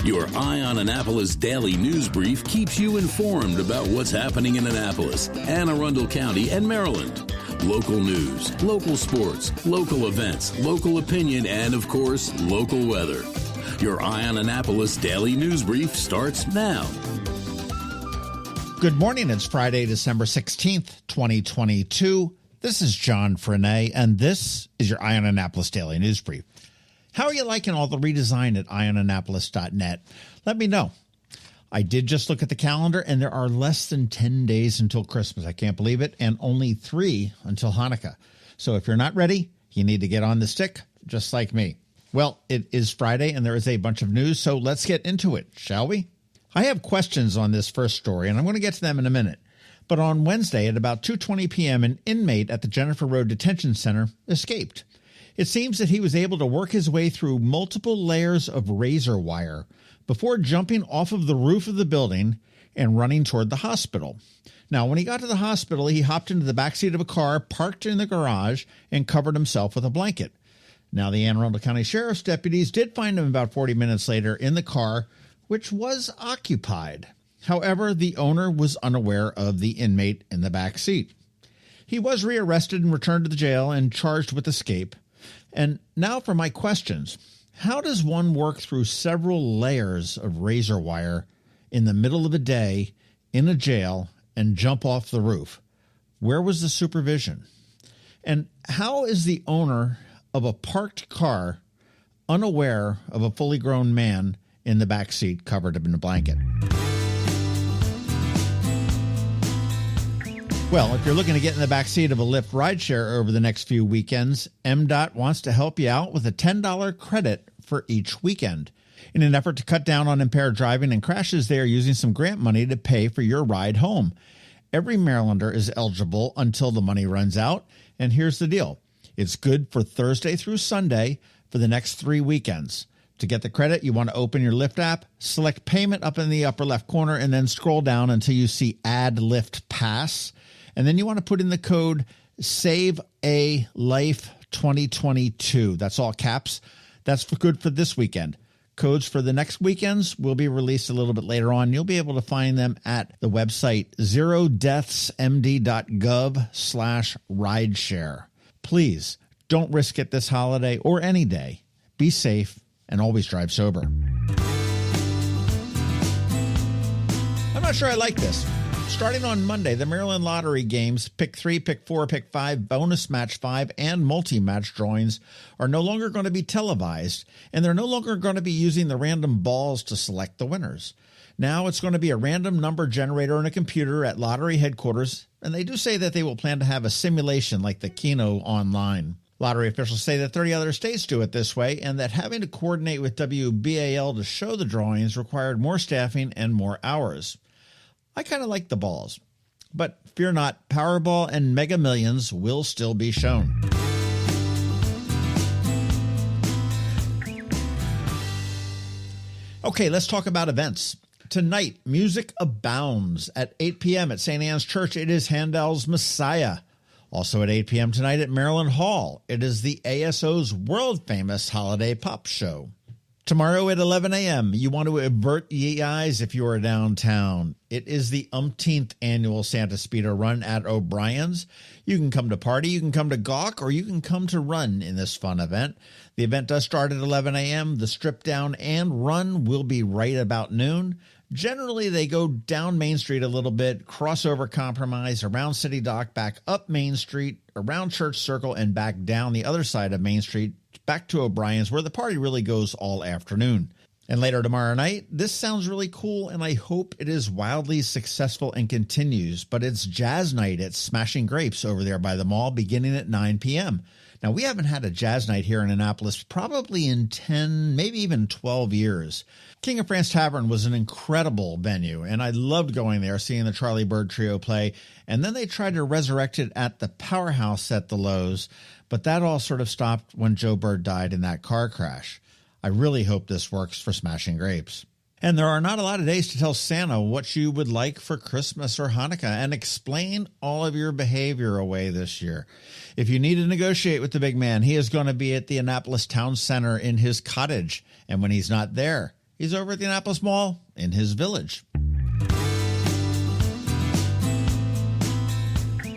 Your Eye on Annapolis daily news brief keeps you informed about what's happening in Annapolis, Anne Arundel County, and Maryland. Local news, local sports, local events, local opinion, and, of course, local weather. Your Eye on Annapolis daily news brief starts now. Good morning. It's Friday, December 16th, 2022. This is John Frenaye, and this is your Eye on Annapolis daily news brief. How are you liking all the redesign at eyeonannapolis.net? Let me know. I did just look at the calendar, and there are less than 10 days until Christmas. I can't believe it, and only 3 until Hanukkah. So if you're not ready, you need to get on the stick, just like me. Well, it is Friday, and there is a bunch of news, so let's get into it, shall we? I have questions on this first story, and I'm going to get to them in a minute. But on Wednesday at about 2:20 p.m., an inmate at the Jennifer Road Detention Center escaped. It seems that he was able to work his way through multiple layers of razor wire before jumping off of the roof of the building and running toward the hospital. Now, when he got to the hospital, he hopped into the backseat of a car parked in the garage and covered himself with a blanket. Now, the Anne Arundel County Sheriff's deputies did find him about 40 minutes later in the car, which was occupied. However, the owner was unaware of the inmate in the back seat. He was rearrested and returned to the jail and charged with escape. And now for my questions. How does one work through several layers of razor wire in the middle of the day in a jail and jump off the roof? Where was the supervision? And how is the owner of a parked car unaware of a fully grown man in the back seat covered in a blanket? Well, if you're looking to get in the back seat of a Lyft rideshare over the next few weekends, MDOT wants to help you out with a $10 credit for each weekend. In an effort to cut down on impaired driving and crashes, they are using some grant money to pay for your ride home. Every Marylander is eligible until the money runs out, and here's the deal. It's good for Thursday through Sunday for the next 3 weekends. To get the credit, you want to open your Lyft app, select payment up in the upper left corner, and then scroll down until you see Add Lyft Pass. And then you want to put in the code SAVEALIFE2022. That's all caps. That's good for this weekend. Codes for the next weekends will be released a little bit later on. You'll be able to find them at the website zerodeathsmd.gov/rideshare. Please don't risk it this holiday or any day. Be safe and always drive sober. I'm not sure I like this. Starting on Monday, the Maryland Lottery games, Pick 3, Pick 4, Pick 5, Bonus Match 5, and Multi-Match drawings are no longer going to be televised, and they're no longer going to be using the random balls to select the winners. Now it's going to be a random number generator on a computer at lottery headquarters, and they do say that they will plan to have a simulation like the Keno online. Lottery officials say that 30 other states do it this way, and that having to coordinate with WBAL to show the drawings required more staffing and more hours. I kind of like the balls, but fear not, Powerball and Mega Millions will still be shown. Okay, let's talk about events. Tonight, music abounds. At 8 p.m. at St. Anne's Church, it is Handel's Messiah. Also at 8 p.m. tonight at Maryland Hall, it is the ASO's world-famous holiday pop show. Tomorrow at 11 a.m., you want to avert ye eyes if you are downtown. It is the umpteenth annual Santa Speedo Run at O'Brien's. You can come to party, you can come to gawk, or you can come to run in this fun event. The event does start at 11 a.m. The strip down and run will be right about noon. Generally, they go down Main Street a little bit, cross over Compromise, around City Dock, back up Main Street, around Church Circle, and back down the other side of Main Street, back to O'Brien's, where the party really goes all afternoon. And later tomorrow night, this sounds really cool, and I hope it is wildly successful and continues, but it's Jazz Night at Smashing Grapes over there by the mall, beginning at 9 p.m. Now, we haven't had a jazz night here in Annapolis probably in 10, maybe even 12 years. King of France Tavern was an incredible venue, and I loved going there, seeing the Charlie Bird Trio play. And then they tried to resurrect it at the Powerhouse at the Lowe's, but that all sort of stopped when Joe Bird died in that car crash. I really hope this works for Smashing Grapes. And there are not a lot of days to tell Santa what you would like for Christmas or Hanukkah and explain all of your behavior away this year. If you need to negotiate with the big man, he is going to be at the Annapolis Town Center in his cottage. And when he's not there, He's over at the Annapolis Mall in his village.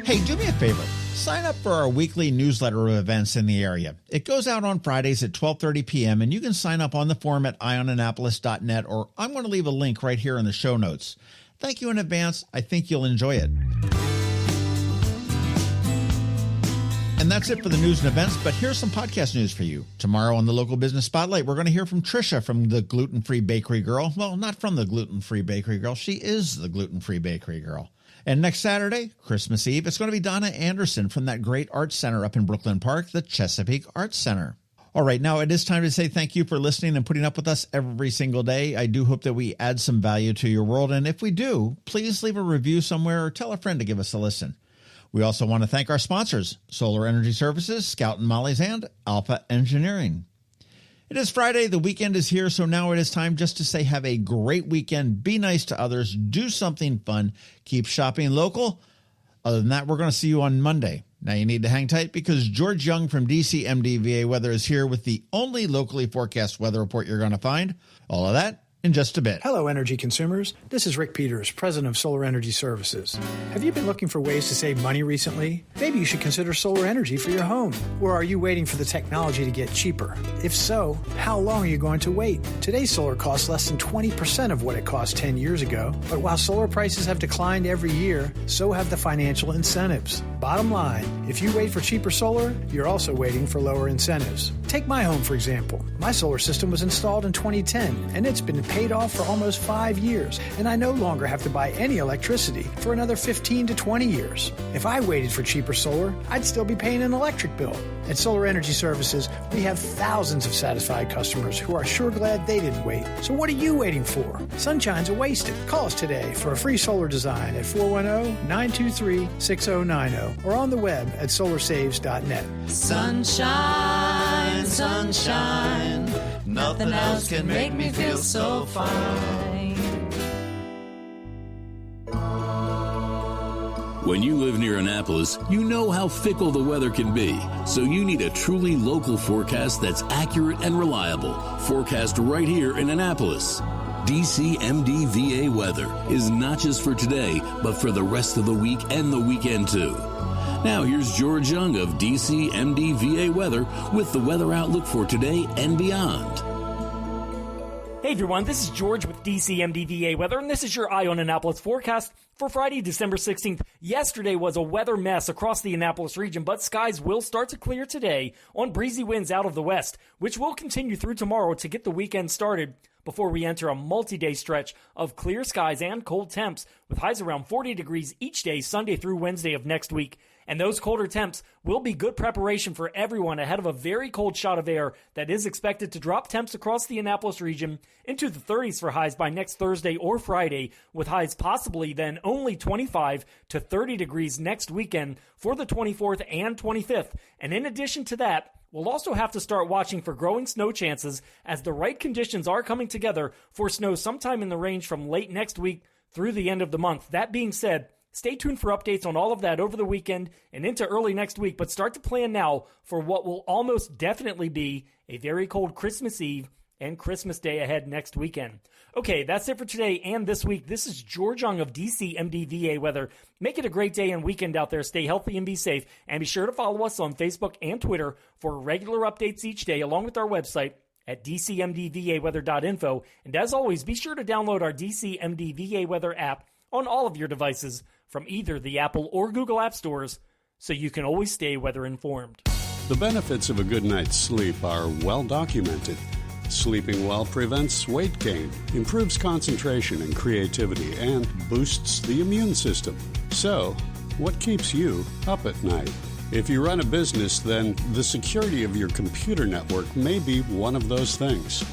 Hey, do me a favor. Sign up for our weekly newsletter of events in the area. It goes out on Fridays at 12:30 p.m., and you can sign up on the form at ionannapolis.net, or I'm going to leave a link right here in the show notes. Thank you in advance. I think you'll enjoy it. And that's it for the news and events, but here's some podcast news for you. Tomorrow on the Local Business Spotlight, we're going to hear from Trisha from the Gluten-Free Bakery Girl. Well, not from the Gluten-Free Bakery Girl. She is the Gluten-Free Bakery Girl. And next Saturday, Christmas Eve, it's going to be Donna Anderson from that great art center up in Brooklyn Park, the Chesapeake Arts Center. All right, now it is time to say thank you for listening and putting up with us every single day. I do hope that we add some value to your world. And if we do, please leave a review somewhere or tell a friend to give us a listen. We also want to thank our sponsors, Solar Energy Services, Scout and Molly's, and Alpha Engineering. It is Friday. The weekend is here, so now it is time just to say have a great weekend. Be nice to others. Do something fun. Keep shopping local. Other than that, we're going to see you on Monday. Now you need to hang tight because George Young from DC MDVA Weather is here with the only locally forecast weather report you're going to find. All of that in just a bit. Hello, energy consumers. This is Rick Peters, president of Solar Energy Services. Have you been looking for ways to save money recently? Maybe you should consider solar energy for your home. Or are you waiting for the technology to get cheaper? If so, how long are you going to wait? Today's solar costs less than 20% of what it cost 10 years ago. But while solar prices have declined every year, so have the financial incentives. Bottom line, if you wait for cheaper solar, you're also waiting for lower incentives. Take my home, for example. My solar system was installed in 2010, and it's been paid off for almost 5 years, and I no longer have to buy any electricity for another 15 to 20 years. If I waited for cheaper solar, I'd still be paying an electric bill. At Solar Energy Services, we have thousands of satisfied customers who are sure glad they didn't wait. So what are you waiting for? Sunshine's a wasted. Call us today for a free solar design at 410-923-6090 or on the web at solarsaves.net. Sunshine, sunshine, nothing else can make me feel so fine. When you live near Annapolis, you know how fickle the weather can be. So you need a truly local forecast that's accurate and reliable. Forecast right here in Annapolis. DCMDVA weather is not just for today, but for the rest of the week and the weekend too. Now here's George Young of DCMDVA weather with the weather outlook for today and beyond. Hey everyone, this is George with DCMDVA Weather, and this is your Eye on Annapolis forecast for Friday, December 16th. Yesterday was a weather mess across the Annapolis region, but skies will start to clear today on breezy winds out of the west, which will continue through tomorrow to get the weekend started before we enter a multi-day stretch of clear skies and cold temps with highs around 40 degrees each day, Sunday through Wednesday of next week. And those colder temps will be good preparation for everyone ahead of a very cold shot of air that is expected to drop temps across the Annapolis region into the 30s for highs by next Thursday or Friday, with highs possibly then only 25 to 30 degrees next weekend for the 24th and 25th. And in addition to that, we'll also have to start watching for growing snow chances as the right conditions are coming together for snow sometime in the range from late next week through the end of the month. That being said, stay tuned for updates on all of that over the weekend and into early next week, but start to plan now for what will almost definitely be a very cold Christmas Eve and Christmas Day ahead next weekend. Okay, that's it for today and this week. This is George Young of DCMDVA Weather. Make it a great day and weekend out there. Stay healthy and be safe. And be sure to follow us on Facebook and Twitter for regular updates each day, along with our website at dcmdvaweather.info. And as always, be sure to download our DCMDVA Weather app on all of your devices from either the Apple or Google App Stores, so you can always stay weather informed. The benefits of a good night's sleep are well documented. Sleeping well prevents weight gain, improves concentration and creativity, and boosts the immune system. So, what keeps you up at night? If you run a business, then the security of your computer network may be one of those things.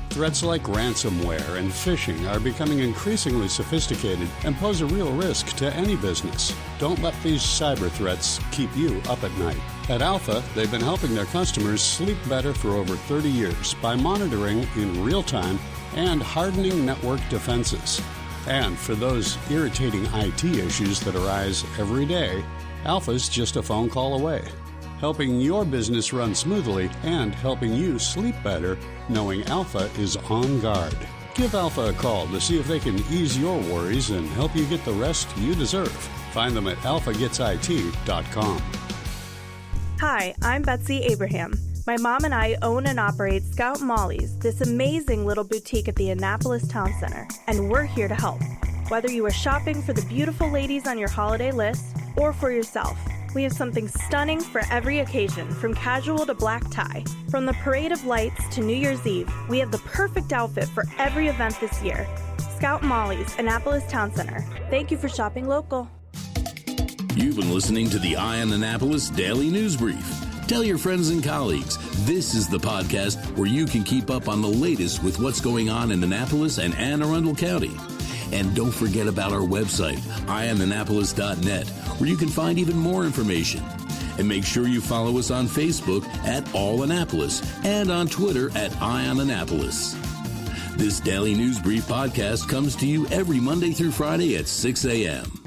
Threats like ransomware and phishing are becoming increasingly sophisticated and pose a real risk to any business. Don't let these cyber threats keep you up at night. At Alpha, they've been helping their customers sleep better for over 30 years by monitoring in real time and hardening network defenses. And for those irritating IT issues that arise every day, Alpha's just a phone call away. helping your business run smoothly and helping you sleep better, knowing Alpha is on guard. Give Alpha a call to see if they can ease your worries and help you get the rest you deserve. Find them at alphagetsit.com. Hi, I'm Betsy Abraham. My mom and I own and operate Scout Molly's, this amazing little boutique at the Annapolis Town Center, and we're here to help. Whether you are shopping for the beautiful ladies on your holiday list or for yourself, we have something stunning for every occasion, from casual to black tie. From the Parade of Lights to New Year's Eve, we have the perfect outfit for every event this year. Scout Molly's, Annapolis Town Center. Thank you for shopping local. You've been listening to the Eye on Annapolis Daily News Brief. Tell your friends and colleagues, this is the podcast where you can keep up on the latest with what's going on in Annapolis and Anne Arundel County. And don't forget about our website, eyeonannapolis.net, where you can find even more information. And make sure you follow us on Facebook at All Annapolis and on Twitter at Eye on Annapolis. This Daily News Brief podcast comes to you every Monday through Friday at 6 a.m.